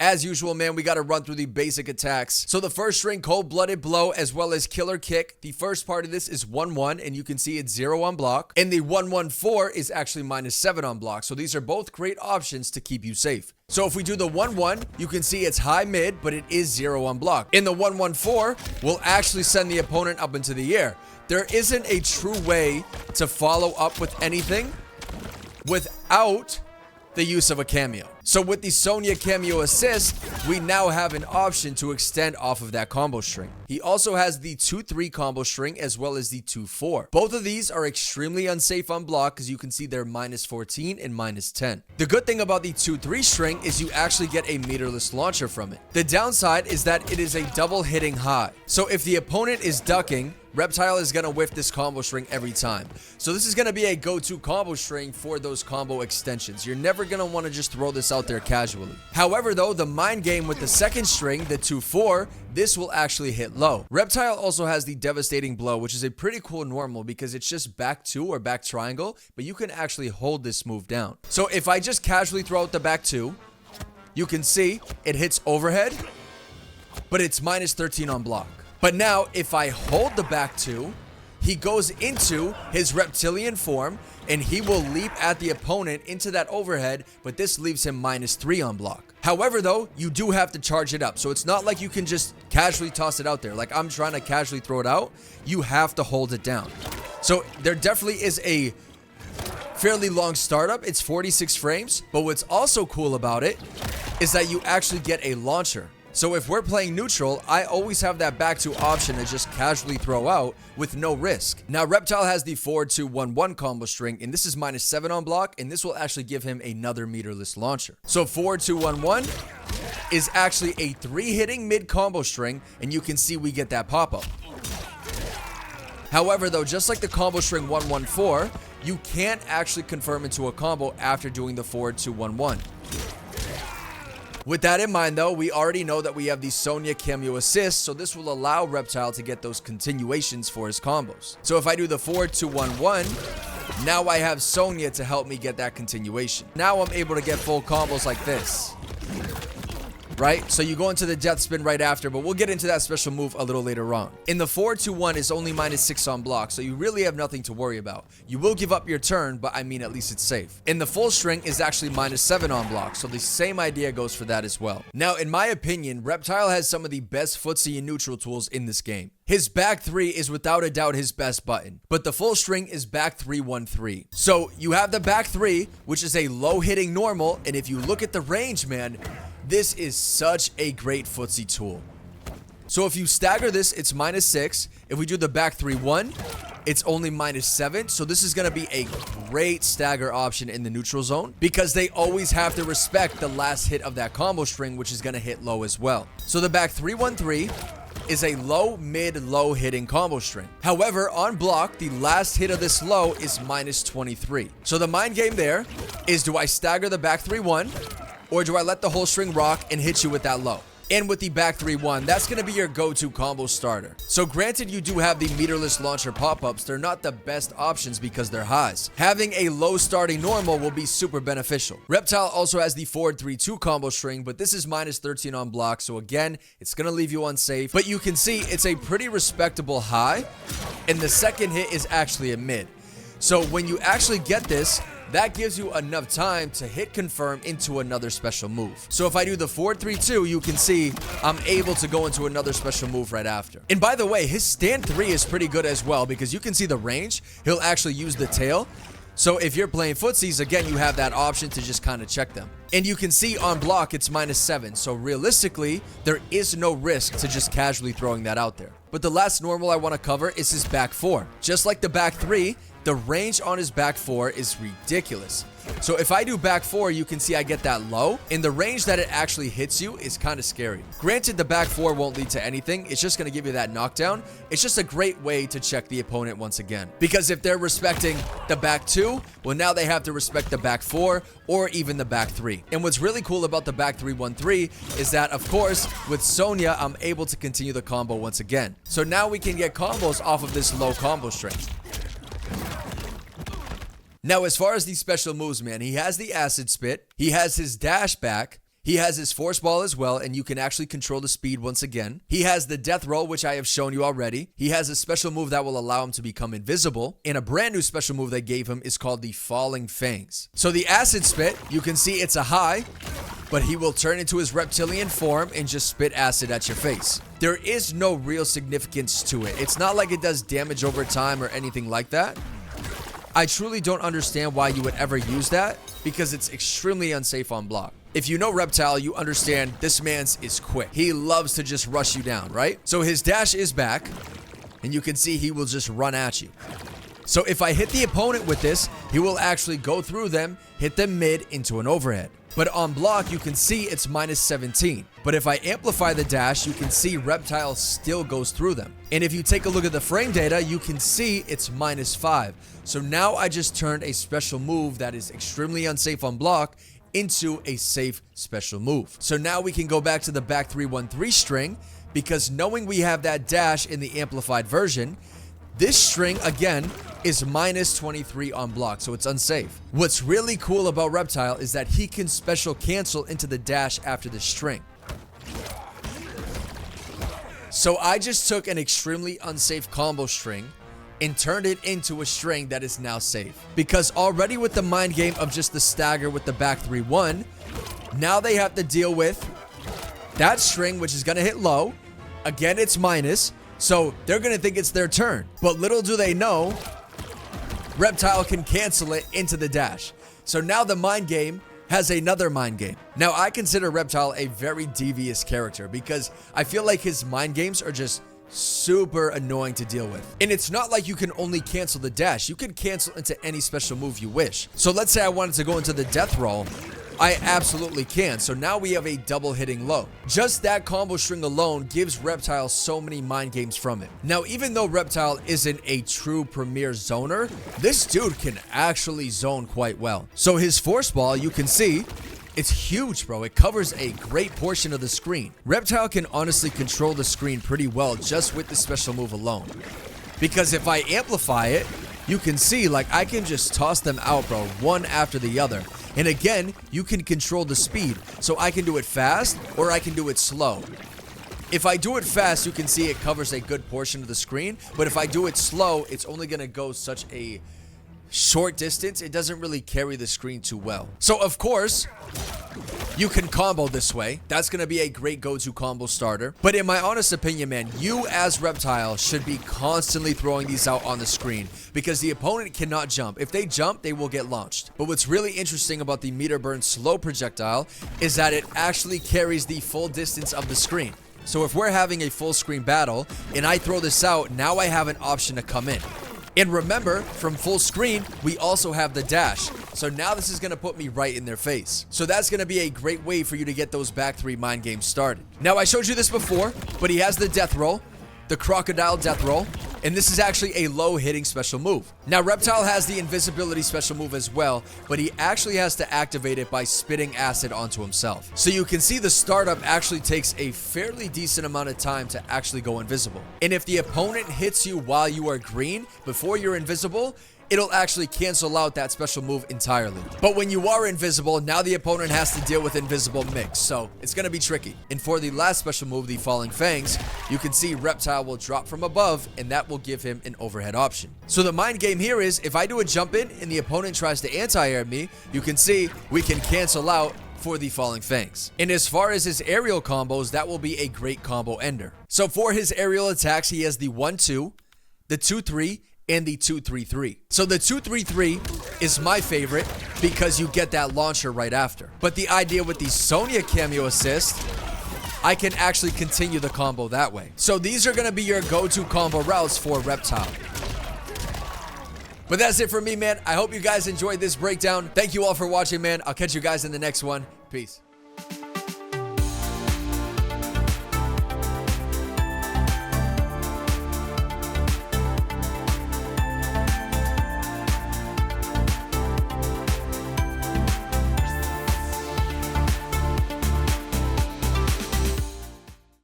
As usual, man, we got to run through the basic attacks. So the first string, Cold-Blooded Blow, as well as Killer Kick. The first part of this is 1-1, and you can see it's 0 on block. And the 1-1-4 is actually -7 on block. So these are both great options to keep you safe. So if we do the 1-1, you can see it's high mid, but it is 0 on block. In the 1-1-4, we'll actually send the opponent up into the air. There isn't a true way to follow up with anything without the use of a cameo. So with the Sonya cameo assist, we now have an option to extend off of that combo string. He also has the 2-3 combo string as well as the 2-4. Both of these are extremely unsafe on block because you can see they're -14 and -10. The good thing about the 2-3 string is you actually get a meterless launcher from it. The downside is that it is a double hitting high. So if the opponent is ducking, Reptile is going to whiff this combo string every time. So this is going to be a go-to combo string for those combo extensions. You're never going to want to just throw this out there casually. However, though, the mind game with the second string, the 2-4, this will actually hit low. Reptile also has the Devastating Blow, which is a pretty cool normal because it's just back 2 or back triangle, but you can actually hold this move down. So if I just casually throw out the back 2, you can see it hits overhead, but it's -13 on block. But now, if I hold the back 2, he goes into his reptilian form, and he will leap at the opponent into that overhead, but this leaves him -3 on block. However, though, you do have to charge it up. So it's not like you can just casually toss it out there. Like I'm trying to casually throw it out. You have to hold it down. So there definitely is a fairly long startup. It's 46 frames. But what's also cool about it is that you actually get a launcher. So if we're playing neutral, I always have that back 2 option to just casually throw out with no risk. Now, Reptile has the 4-2-1-1 combo string, and this is -7 on block, and this will actually give him another meterless launcher. So 4-2-1-1 is actually a 3-hitting mid combo string, and you can see we get that pop-up. However, though, just like the combo string 1-1-4, you can't actually confirm into a combo after doing the 4-2-1-1. With that in mind, though, we already know that we have the Sonya cameo assist, so this will allow Reptile to get those continuations for his combos. So if I do the 4-2-1-1, now I have Sonya to help me get that continuation. Now I'm able to get full combos like this. Right? So you go into the death spin right after, but we'll get into that special move a little later on. In the 4-2-1 is only -6 on block, so you really have nothing to worry about. You will give up your turn, but I mean at least it's safe. In the full string is actually -7 on block, so the same idea goes for that as well. Now, in my opinion, Reptile has some of the best footsie and neutral tools in this game. His back 3 is without a doubt his best button, but the full string is back 3-1-3. So you have the back 3, which is a low hitting normal, and if you look at the range, man, this is such a great footsie tool. So if you stagger this, it's -6. If we do the back 3-1, it's only -7. So this is going to be a great stagger option in the neutral zone because they always have to respect the last hit of that combo string, which is going to hit low as well. So the back 3-1-3 is a low, mid, low hitting combo string. However, on block, the last hit of this low is -23. So the mind game there is, do I stagger the back 3-1? Or do I let the whole string rock and hit you with that low? And with the back 3-1, that's going to be your go-to combo starter. So granted, you do have the meterless launcher pop-ups. They're not the best options because they're highs. Having a low starting normal will be super beneficial. Reptile also has the 4-3-2 combo string, but this is -13 on block. So again, it's going to leave you unsafe. But you can see it's a pretty respectable high. And the second hit is actually a mid. So when you actually get this, that gives you enough time to hit confirm into another special move. So if I do the 4-3-2, you can see I'm able to go into another special move right after. And by the way, his stand 3 is pretty good as well because you can see the range. He'll actually use the tail. So if you're playing footsies, again, you have that option to just kind of check them. And you can see on block, it's -7. So realistically, there is no risk to just casually throwing that out there. But the last normal I want to cover is his back 4. Just like the back 3, the range on his back 4 is ridiculous. So if I do back 4, you can see I get that low, and the range that it actually hits you is kind of scary. Granted, the back 4 won't lead to anything. It's just going to give you that knockdown. It's just a great way to check the opponent once again. Because if they're respecting the back 2, well, now they have to respect the back 4 or even the back 3. And what's really cool about the back 3-1-3 is that, of course, with Sonya, I'm able to continue the combo once again. So now we can get combos off of this low combo string. Now, as far as these special moves, man, he has the acid spit, he has his dash back, He has his force ball as well, and you can actually control the speed once again. He has the death roll, which I have shown you already. He has a special move that will allow him to become invisible, and a brand new special move they gave him is called the Falling Fangs. So the acid spit, you can see it's a high, but he will turn into his reptilian form and just spit acid at your face. There is no real significance to it. It's not like it does damage over time or anything like that. I truly don't understand why you would ever use that, because it's extremely unsafe on block. If you know Reptile, you understand this man's is quick. He loves to just rush you down, right? So his dash is back, and you can see he will just run at you. So if I hit the opponent with this, he will actually go through them, hit them mid into an overhead. But on block, you can see it's minus 17. But if I amplify the dash, you can see Reptile still goes through them. And if you take a look at the frame data, you can see it's minus 5. So now I just turned a special move that is extremely unsafe on block into a safe special move. So now we can go back to the back 313 string, because knowing we have that dash in the amplified version, this string again is minus 23 on block, so it's unsafe. What's really cool about Reptile is that he can special cancel into the dash after the string. So I just took an extremely unsafe combo string and turned it into a string that is now safe. Because already with the mind game of just the stagger with the back 3-1, now they have to deal with that string, which is going to hit low. Again, it's minus, so they're going to think it's their turn. But little do they know, Reptile can cancel it into the dash. So now the mind game has another mind game. Now, I consider Reptile a very devious character because I feel like his mind games are just super annoying to deal with. And it's not like you can only cancel the dash. You can cancel into any special move you wish. So let's say I wanted to go into the death roll. I absolutely can. So now we have a double hitting low. Just that combo string alone gives Reptile so many mind games from it. Now, even though Reptile isn't a true premier zoner, this dude can actually zone quite well. So his force ball, you can see, it's huge, bro. It covers a great portion of the screen. Reptile can honestly control the screen pretty well just with the special move alone. Because if I amplify it, you can see, like, I can just toss them out, bro, one after the other. And again, you can control the speed. So I can do it fast or I can do it slow. If I do it fast, you can see it covers a good portion of the screen. But if I do it slow, it's only going to go such a short distance. It doesn't really carry the screen too well. So, of course, you can combo this way. That's going to be a great go-to combo starter. But in my honest opinion, man, you as Reptile should be constantly throwing these out on the screen because the opponent cannot jump. If they jump, they will get launched. But what's really interesting about the meter burn slow projectile is that it actually carries the full distance of the screen. So if we're having a full screen battle and I throw this out, now I have an option to come in. And remember, from full screen, we also have the dash. So now this is going to put me right in their face. So that's going to be a great way for you to get those back 3 mind games started. Now, I showed you this before, but he has the death roll, the crocodile death roll, and this is actually a low hitting special move. Now, Reptile has the invisibility special move as well, but he actually has to activate it by spitting acid onto himself. So you can see the startup actually takes a fairly decent amount of time to actually go invisible. And if the opponent hits you while you are green before you're invisible, it'll actually cancel out that special move entirely. But when you are invisible, now the opponent has to deal with invisible mix, so it's going to be tricky. And for the last special move, the Falling Fangs, you can see Reptile will drop from above, and that will give him an overhead option. So the mind game here is, if I do a jump in and the opponent tries to anti-air me, you can see we can cancel out for the Falling Fangs. And as far as his aerial combos, that will be a great combo ender. So for his aerial attacks, he has the 1-2, the 2-3, and the 2-3-3. So the 2-3-3 is my favorite because you get that launcher right after. But the idea with the Sonya cameo assist, I can actually continue the combo that way. So these are going to be your go-to combo routes for Reptile. But that's it for me, man. I hope you guys enjoyed this breakdown. Thank you all for watching, man. I'll catch you guys in the next one. Peace.